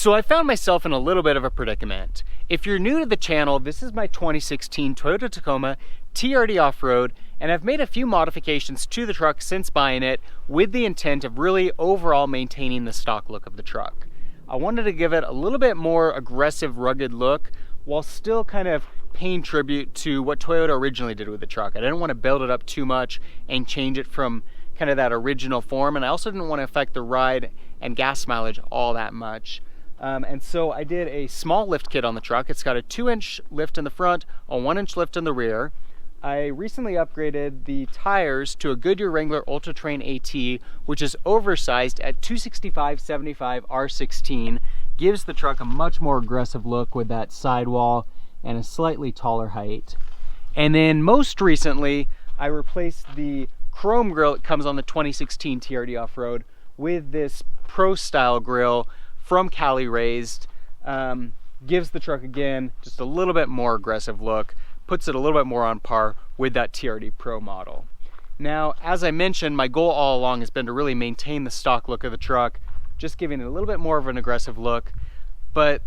So I found myself in a little bit of a predicament. If you're new to the channel, this is my 2016 Toyota Tacoma TRD Offroad, and I've made a few modifications to the truck since buying it with the intent of really overall maintaining the stock look of the truck. I wanted to give it a little bit more aggressive, rugged look while still kind of paying tribute to what Toyota originally did with the truck. I didn't want to build it up too much and change it from kind of that original form, and I also didn't want to affect the ride and gas mileage all that much. And so I did a small lift kit on the truck. It's got a 2-inch lift in the front, a 1-inch lift in the rear. I recently upgraded the tires to a Goodyear Wrangler Ultra Terrain AT, which is oversized at 265/75 R16. Gives the truck a much more aggressive look with that sidewall and a slightly taller height. And then most recently, I replaced the chrome grille that comes on the 2016 TRD Offroad with this Pro style grille from Cali Raised. Gives the truck again just a little bit more aggressive look, puts it a little bit more on par with that TRD Pro model. Now, as I mentioned, my goal all along has been to really maintain the stock look of the truck, just giving it a little bit more of an aggressive look. But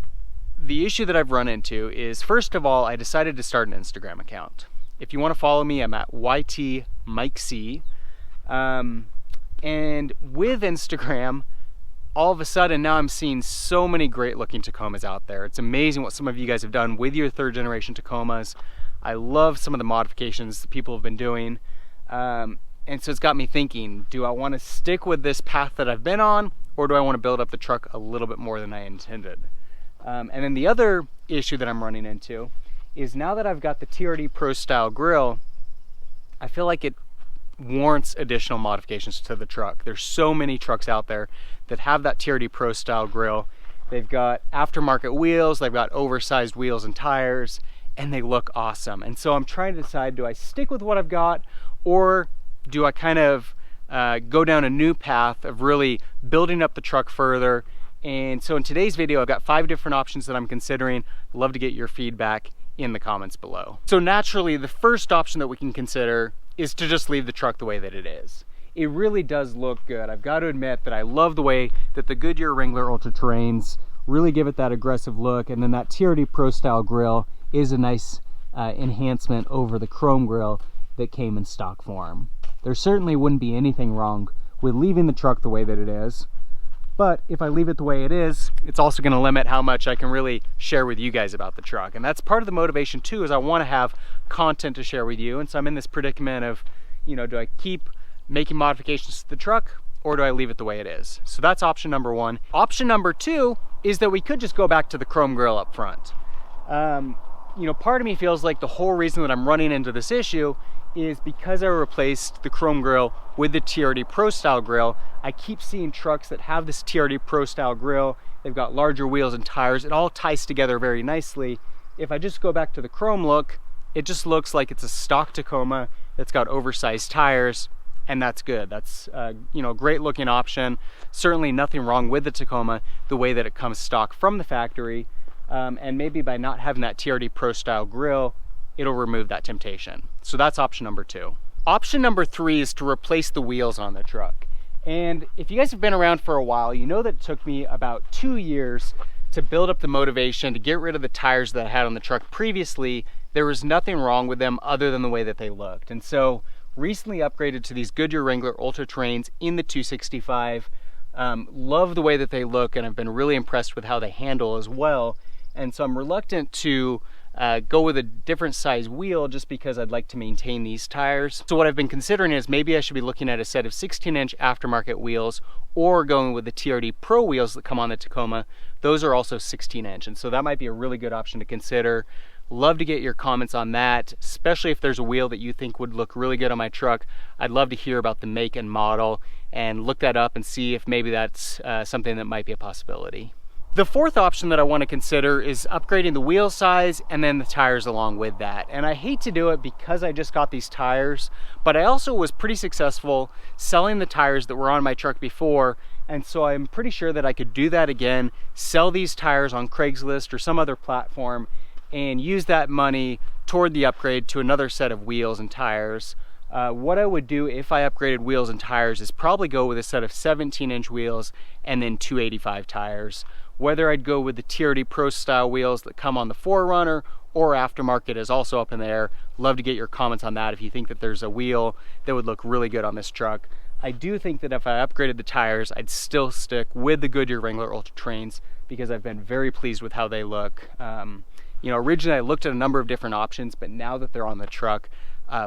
the issue that I've run into is, first of all, I decided to start an Instagram account. If you want to follow me, I'm at YTMikeC. And with Instagram, all of a sudden now I'm seeing so many great looking Tacomas out there. It's amazing what some of you guys have done with your 3rd generation Tacomas. I love some of the modifications that people have been doing. And so it's got me thinking, do I want to stick with this path that I've been on, or do I want to build up the truck a little bit more than I intended? And then the other issue that I'm running into is, now that I've got the TRD Pro style grille, I feel like it warrants additional modifications to the truck. There's so many trucks out there that have that TRD Pro style grille. They've got aftermarket wheels, they've got oversized wheels and tires, and they look awesome. And so I'm trying to decide, do I stick with what I've got, or do I kind of go down a new path of really building up the truck further? And so in today's video, I've got 5 different options that I'm considering. I'd love to get your feedback in the comments below. So naturally, the first option that we can consider is to just leave the truck the way that it is. It really does look good. I've got to admit that I love the way that the Goodyear Wrangler Ultra Terrains really give it that aggressive look, and then that TRD Pro style grille is a nice enhancement over the chrome grille that came in stock form. There certainly wouldn't be anything wrong with leaving the truck the way that it is, but if I leave it the way it is, it's also going to limit how much I can really share with you guys about the truck. And that's part of the motivation too, is I want to have content to share with you. And so I'm in this predicament of, you know, do I keep making modifications to the truck, or do I leave it the way it is? So that's option number 1. Option number 2 is that we could just go back to the chrome grille up front. You know, part of me feels like the whole reason that I'm running into this issue is because I replaced the chrome grille with the TRD Pro style grille. I keep seeing trucks that have this TRD Pro style grille. They've got larger wheels and tires. It all ties together very nicely. If I just go back to the chrome look, it just looks like it's a stock Tacoma that's got oversized tires, and that's good. That's you know, a great looking option. Certainly nothing wrong with the Tacoma the way that it comes stock from the factory. And maybe by not having that TRD Pro style grille, it'll remove that temptation. So that's option number 2. Option number 3 is to replace the wheels on the truck. And if you guys have been around for a while, you know that it took me about 2 years to build up the motivation to get rid of the tires that I had on the truck previously. There was nothing wrong with them other than the way that they looked. And so recently upgraded to these Goodyear Wrangler Ultra Terrains in the 265. Love the way that they look, and I've been really impressed with how they handle as well. And so I'm reluctant to go with a different size wheel just because I'd like to maintain these tires. So what I've been considering is maybe I should be looking at a set of 16-inch aftermarket wheels, or going with the TRD Pro wheels that come on the Tacoma. Those are also 16-inch, and so that might be a really good option to consider. Love to get your comments on that, especially if there's a wheel that you think would look really good on my truck. I'd love to hear about the make and model and look that up and see if maybe that's something that might be a possibility. The 4th option that I want to consider is upgrading the wheel size and then the tires along with that. And I hate to do it because I just got these tires, but I also was pretty successful selling the tires that were on my truck before, and so I'm pretty sure that I could do that again, sell these tires on Craigslist or some other platform, and use that money toward the upgrade to another set of wheels and tires. What I would do if I upgraded wheels and tires is probably go with a set of 17-inch wheels and then 285 tires. Whether I'd go with the TRD Pro style wheels that come on the 4Runner or aftermarket is also up in the air. Love to get your comments on that if you think that there's a wheel that would look really good on this truck. I do think that if I upgraded the tires, I'd still stick with the Goodyear Wrangler Ultra Trains because I've been very pleased with how they look. You know, originally I looked at a number of different options, but now that they're on the truck,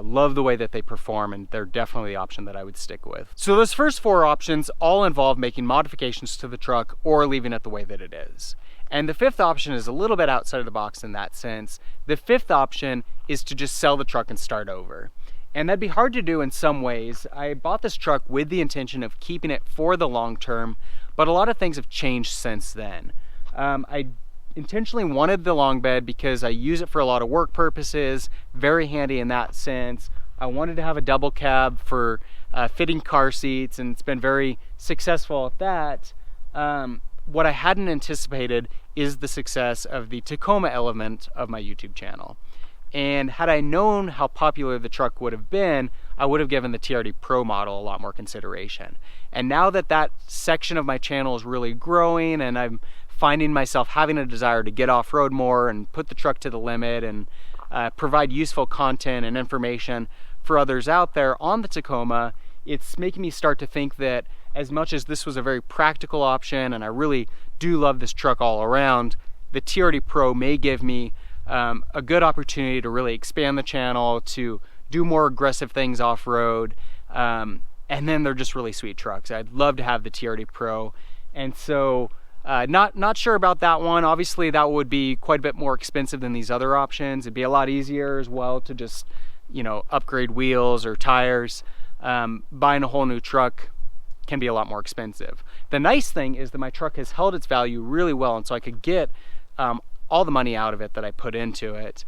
love the way that they perform, and they're definitely the option that I would stick with. So those first 4 options all involve making modifications to the truck or leaving it the way that it is. And the 5th option is a little bit outside of the box in that sense. The 5th option is to just sell the truck and start over. And that'd be hard to do in some ways. I bought this truck with the intention of keeping it for the long term, but a lot of things have changed since then. I intentionally wanted the long bed because I use it for a lot of work purposes, very handy in that sense. I wanted to have a double cab for fitting car seats, and it's been very successful at that. What I hadn't anticipated is the success of the Tacoma element of my YouTube channel. And had I known how popular the truck would have been, I would have given the TRD Pro model a lot more consideration. And now that that section of my channel is really growing and I'm finding myself having a desire to get off-road more and put the truck to the limit and provide useful content and information for others out there on the Tacoma, it's making me start to think that as much as this was a very practical option and I really do love this truck all around, the TRD Pro may give me a good opportunity to really expand the channel, to do more aggressive things off-road, and then they're just really sweet trucks. I'd love to have the TRD Pro, and so not sure about that one. Obviously that would be quite a bit more expensive than these other options. It'd be a lot easier as well to just, you know, upgrade wheels or tires. Buying a whole new truck can be a lot more expensive. The nice thing is that my truck has held its value really well, and so I could get all the money out of it that I put into it.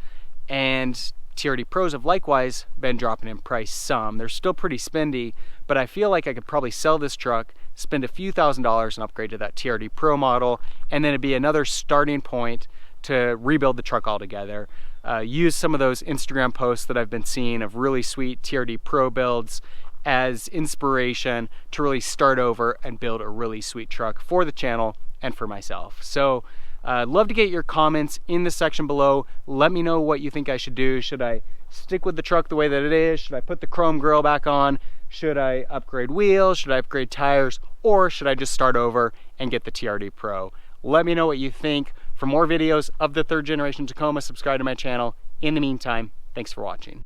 And TRD Pros have likewise been dropping in price some. They're still pretty spendy, but I feel like I could probably sell this truck, spend a few $1,000s and upgrade to that TRD Pro model, and then it'd be another starting point to rebuild the truck altogether. Use some of those Instagram posts that I've been seeing of really sweet TRD Pro builds as inspiration to really start over and build a really sweet truck for the channel and for myself. So love to get your comments in the section below. Let me know what you think I should do. Should I stick with the truck the way that it is? Should I put the chrome grille back on? Should I upgrade wheels? Should I upgrade tires? Or should I just start over and get the TRD Pro? Let me know what you think. For more videos of the 3rd generation Tacoma, subscribe to my channel. In the meantime, thanks for watching.